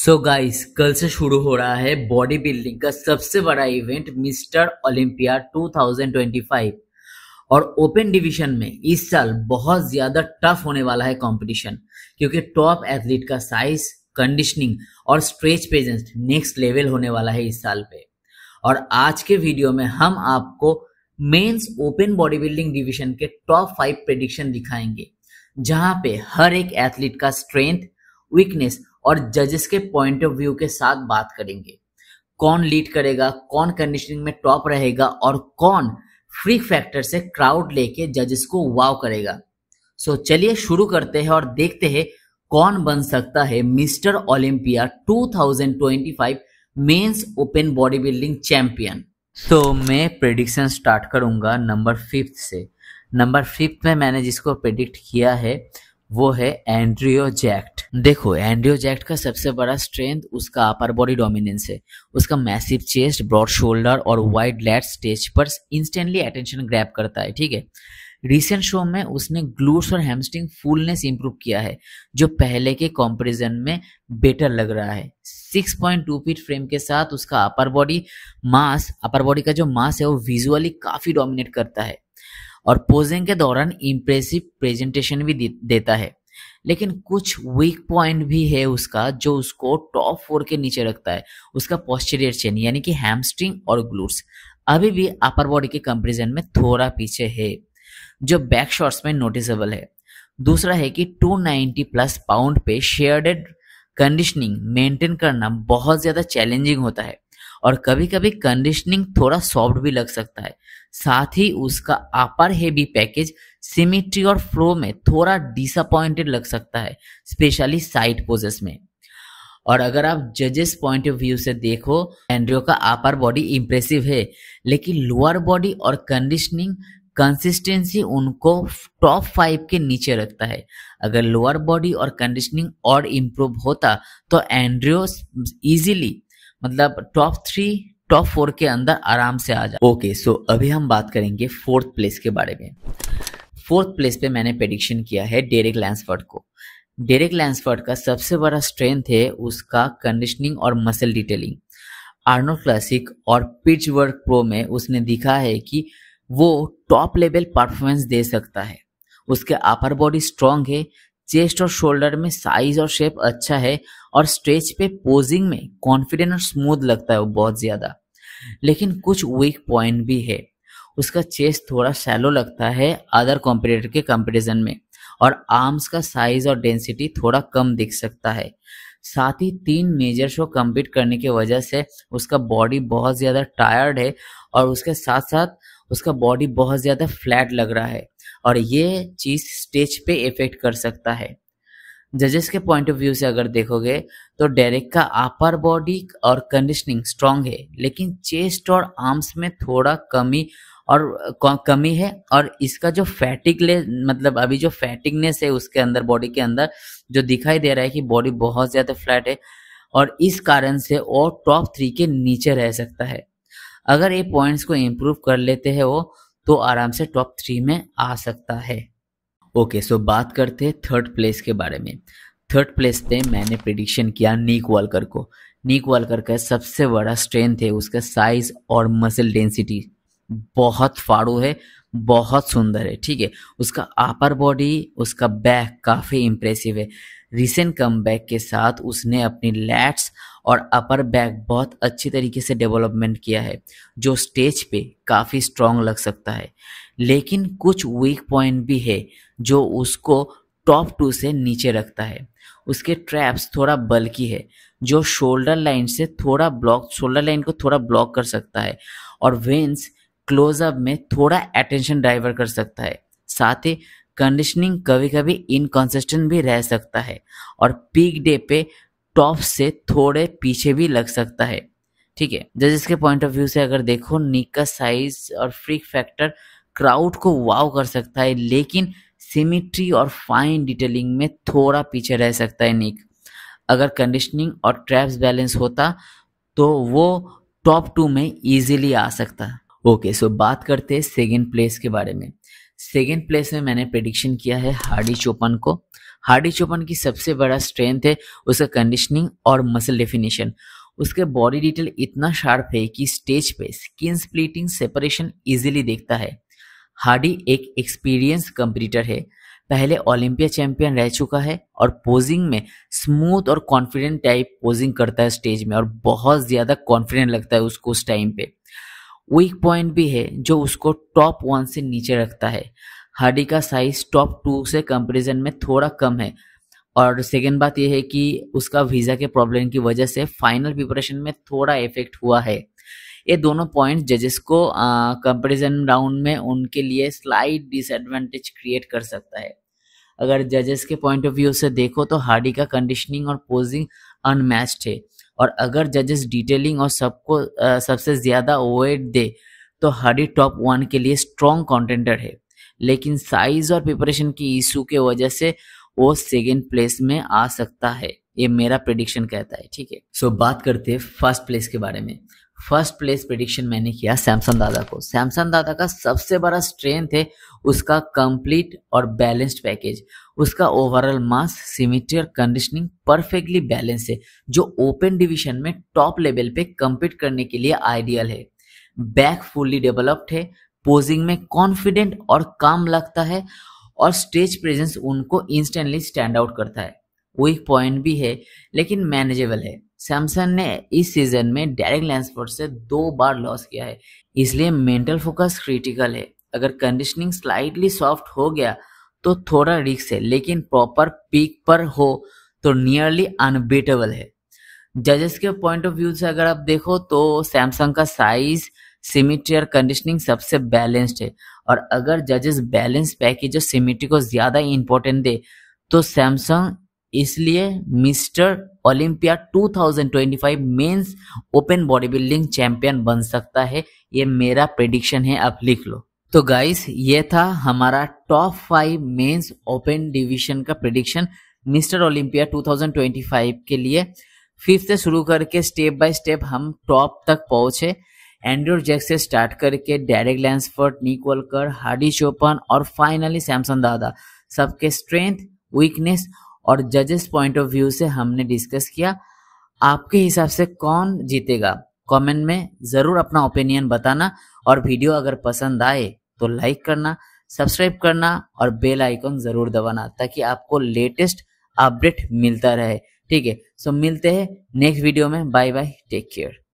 So guys, कल से शुरू हो रहा है बॉडी बिल्डिंग का सबसे बड़ा इवेंट मिस्टर ओलंपिया 2025। और ओपन डिवीजन में इस साल बहुत ज्यादा टफ होने वाला है कंपटीशन, क्योंकि टॉप एथलीट का साइज, कंडीशनिंग और स्ट्रेच प्रेजेंस नेक्स्ट लेवल होने वाला है इस साल पे। और आज के वीडियो में हम आपको men's open bodybuilding division के टॉप 5 प्रेडिक्शन दिखाएंगे, जहां पे हर एक एथलीट का स्ट्रेंथ, वीकनेस और जजेस के पॉइंट ऑफ व्यू के साथ बात करेंगे। कौन लीड करेगा, कौन कंडीशनिंग में टॉप रहेगा और कौन फ्रीक फैक्टर से क्राउड लेके जजेस को वाव करेगा। सो चलिए शुरू करते हैं और देखते हैं कौन बन सकता है mister Olympia 2025 men's open bodybuilding champion. तो मैं प्रेडिक्शन स्टार्ट करूंगा नंबर 5 से। नंबर 5 में मैंने जिसको प्रेडिक्ट किया है वो है एंड्रियो जैक्ट। देखो, एंड्रियो जैक्ट का सबसे बड़ा स्ट्रेंथ उसका अपर बॉडी डोमिनेंस है। उसका मैसिव चेस्ट, ब्रॉड शोल्डर और वाइड लैट स्टेज पर इंस्टेंटली अटेंशन ग्रैब करता है। ठीक है, रिसेंट शो में उसने ग्लूट्स और हैमस्ट्रिंग फुलनेस इंप्रूव किया है, जो पहले के कंपैरिजन में बेटर लग रहा है। 6.2 फीट फ्रेम के साथ उसका अपर बॉडी का जो मास है वो विजुअली काफी डोमिनेट करता है और पोजिंग के दौरान इम्प्रेसिव प्रेजेंटेशन भी देता है। लेकिन कुछ वीक पॉइंट भी है उसका, जो उसको टॉप 4 के नीचे रखता है। उसका पोस्टीरियर चेन यानी कि हैमस्ट्रिंग और ग्लूट्स अभी भी अपर बॉडी के कंपैरिजन में थोड़ा पीछे है, जो बैक शॉट्स में नोटिसेबल है। दूसरा है कि 290 प्लस पाउंड पे शेयर्ड कंडीशनिंग मेंटेन करना बहुत ज्यादा चैलेंजिंग होता है और कभी कभी कंडीशनिंग थोड़ा सॉफ्ट भी लग सकता है। साथ ही उसका अपर हेवी पैकेज सिमेट्री और फ्लो में थोड़ा डिसअपॉइंटेड लग सकता है, स्पेशली साइड पोजेस में। और अगर आप जजेस पॉइंट ऑफ व्यू से देखो, एंड्रियो का अपर बॉडी इंप्रेसिव है, लेकिन लोअर बॉडी और कंडीशनिंग कंसिस्टेंसी उनको टॉप 5 के नीचे रखता है। अगर लोअर बॉडी और कंडीशनिंग और इम्प्रूव होता तो एंड्रियो इजीली टॉप 3 टॉप 4 के अंदर आराम से आ जाए। ओके, सो अभी हम बात करेंगे 4th प्लेस के बारे में। 4th प्लेस पे मैंने प्रेडिक्शन किया है डेरिक लैंसफोर्ड को। डेरिक लैंसफोर्ड का सबसे बड़ा स्ट्रेंथ है उसका कंडीशनिंग और मसल डिटेलिंग। आर्नोल्ड क्लासिक और पिट्सबर्ग प्रो में उसने दिखा है कि वो टॉप लेवल परफॉर्मेंस दे सकता है। उसके अपर बॉडी स्ट्रांग है, चेस्ट और शोल्डर में साइज और शेप अच्छा है और स्ट्रेच पे पोजिंग में कॉन्फिडेंट और स्मूथ लगता है वो बहुत ज्यादा। लेकिन कुछ वीक पॉइंट भी है। उसका चेस्ट थोड़ा शैलो लगता है अदर कॉम्पिटिटर के कंपैरिजन में, और आर्म्स का साइज और डेंसिटी थोड़ा कम दिख सकता है। साथ ही 3 मेजर शो कम्पीट करने की वजह से उसका बॉडी बहुत ज्यादा टायर्ड है और उसके साथ साथ उसका बॉडी बहुत ज्यादा फ्लैट लग रहा है, और ये चीज स्टेज पे इफेक्ट कर सकता है। जजेस के पॉइंट ऑफ व्यू से अगर देखोगे तो डेरिक का अपर बॉडी और कंडीशनिंग स्ट्रांग है, लेकिन चेस्ट और आर्म्स में थोड़ा कमी है। और इसका जो अभी जो फैटिगनेस है उसके अंदर, बॉडी के अंदर जो दिखाई दे रहा है कि बॉडी बहुत ज्यादा फ्लैट है, और इस कारण से वो टॉप 3 के नीचे रह सकता है। अगर ये पॉइंट्स को इम्प्रूव कर लेते हैं वो, तो आराम से टॉप 3 में आ सकता है। ओके, सो बात करते हैं 3rd प्लेस के बारे में। 3rd प्लेस पे मैंने प्रेडिक्शन किया निक वॉल्कर को। निक वॉल्कर का सबसे बड़ा स्ट्रेंथ है उसका साइज और मसल डेंसिटी। बहुत फाड़ू है, बहुत सुंदर है। ठीक है, उसका अपर बॉडी, उसका बैक काफी इंप्रेसिव है। रिसेंट कमबैक के साथ उसने अपनी लैट्स और अपर बैक बहुत अच्छी तरीके से डेवलपमेंट किया है, जो स्टेज पे काफी स्ट्रांग लग सकता है। लेकिन कुछ वीक पॉइंट भी है जो उसको टॉप 2 से नीचे रखता है। उसके ट्रैप्स थोड़ा बल्की है, जो शोल्डर लाइन को थोड़ा ब्लॉक कर सकता है, और वेन्स क्लोजअप में थोड़ा अटेंशन डाइवर्ट कर सकता है। साथ ही कंडीशनिंग कभी कभी इनकंसिस्टेंट भी रह सकता है, और पीक डे पे टॉप से थोड़े पीछे भी लग सकता है। ठीक है, जजेस के पॉइंट ऑफ व्यू से अगर देखो, निक का साइज और फ्रीक फैक्टर क्राउड को वाव कर सकता है, लेकिन सिमेट्री और फाइन डिटेलिंग में थोड़ा पीछे रह सकता है निक। अगर कंडीशनिंग और ट्रैप्स बैलेंस होता तो वो टॉप 2 में इजीली आ सकता है। ओके, सो बात करते हैं 2nd प्लेस के बारे में। 2nd प्लेस में मैंने प्रेडिक्शन किया है हार्डी चोपन को। हार्डी चोपन की सबसे बड़ा स्ट्रेंथ है उसका कंडीशनिंग और मसल डेफिनेशन। उसके बॉडी डिटेल इतना शार्प है कि स्टेज पे स्किन स्प्लिटिंग सेपरेशन इजीली देखता है। हार्डी एक एक्सपीरियंस कंपटीटर है, पहले ओलंपिया चैंपियन रह चुका है और पोजिंग में स्मूथ और कॉन्फिडेंट टाइप पोजिंग करता है स्टेज में, और बहुत ज़्यादा कॉन्फिडेंट लगता है उसको उस टाइम पे। वीक पॉइंट भी है जो उसको टॉप 1 से नीचे रखता है। हार्डी का साइज टॉप 2 से कंपैरिजन में थोड़ा कम है, और सेकेंड बात यह है कि उसका वीज़ा के प्रॉब्लम की वजह से फाइनल प्रिपरेशन में थोड़ा इफेक्ट हुआ है। ये दोनों पॉइंट जजेस को कंपैरिजन राउंड में उनके लिए स्लाइट डिसएडवांटेज क्रिएट कर सकता है। अगर जजेस के पॉइंट ऑफ व्यू से देखो तो हार्डी का कंडीशनिंग और पोजिंग अनमैच्ड है, और अगर जजेस डिटेलिंग और सबको सबसे ज़्यादा वेट दे तो हार्डी टॉप 1 के लिए स्ट्रॉन्ग कॉन्टेंडर है, लेकिन साइज और प्रिपरेशन की इशू के वजह से वो सेकेंड प्लेस में आ सकता है, ये मेरा प्रेडिक्शन कहता है। ठीक है, सो बात करते हैं फर्स्ट प्लेस के बारे में। फर्स्ट प्लेस प्रेडिक्शन मैंने किया सैमसन दादा को। सैमसन दादा का सबसे बड़ा स्ट्रेंथ है उसका कंप्लीट और बैलेंस्ड पैकेज। उसका ओवरऑल मास, सिमेट्री और कंडीशनिंग परफेक्टली बैलेंस है, जो ओपन डिवीजन में टॉप लेवल पे compete करने के लिए आइडियल है। बैक फुल्ली डेवलप्ड है, पोजिंग में कॉन्फिडेंट और काम लगता है, और स्टेज प्रेजेंस उनको इंस्टेंटली स्टैंड आउट करता है। वीक पॉइंट भी है लेकिन मैनेजेबल है। सैमसन ने इस सीजन में डेरेक लैंसफोर्ड से 2 बार लॉस किया है, इसलिए मेंटल फोकस क्रिटिकल है। अगर कंडीशनिंग स्लाइटली सॉफ्ट हो गया तो थोड़ा रिस्क है, लेकिन प्रॉपर पीक पर हो तो नियरली अनबीटेबल है। जजेस के पॉइंट ऑफ व्यू से अगर आप देखो तो सैमसंग का साइज, सिमेट्री और कंडीशनिंग सबसे बैलेंस्ड है, और अगर जजेस बैलेंस पैकेज और सिमेट्री को ज़्यादा इंपॉर्टेंट दे तो सैमसंग इसलिए mister Olympia 2025 men's open bodybuilding champion बन सकता है। ये मेरा प्रेडिक्शन है, आप लिख लो। तो गाइस, ये था हमारा टॉप 5 मेंस ओपन डिवीजन का प्रेडिक्शन मिस्टर ओलंपिया 2025 के लिए। 5th से शुरू करके स्टेप बाय स्टेप हम टॉप तक पहुंचे। एंड्रू जैक से स्टार्ट करके डेरेक लैंसफोर्ड, निक वॉलकर, हार्डी चोपन और फाइनली सैमसन दादा, सबके स्ट्रेंथ, वीकनेस और जजेस पॉइंट ऑफ व्यू से हमने डिस्कस किया। आपके हिसाब से कौन जीतेगा कमेंट में ज़रूर अपना ओपिनियन बताना, और वीडियो अगर पसंद आए तो लाइक करना, सब्सक्राइब करना और बेल आइकन ज़रूर दबाना, ताकि आपको लेटेस्ट अपडेट मिलता रहे। ठीक है, सो मिलते हैं नेक्स्ट वीडियो में। Bye bye, take care.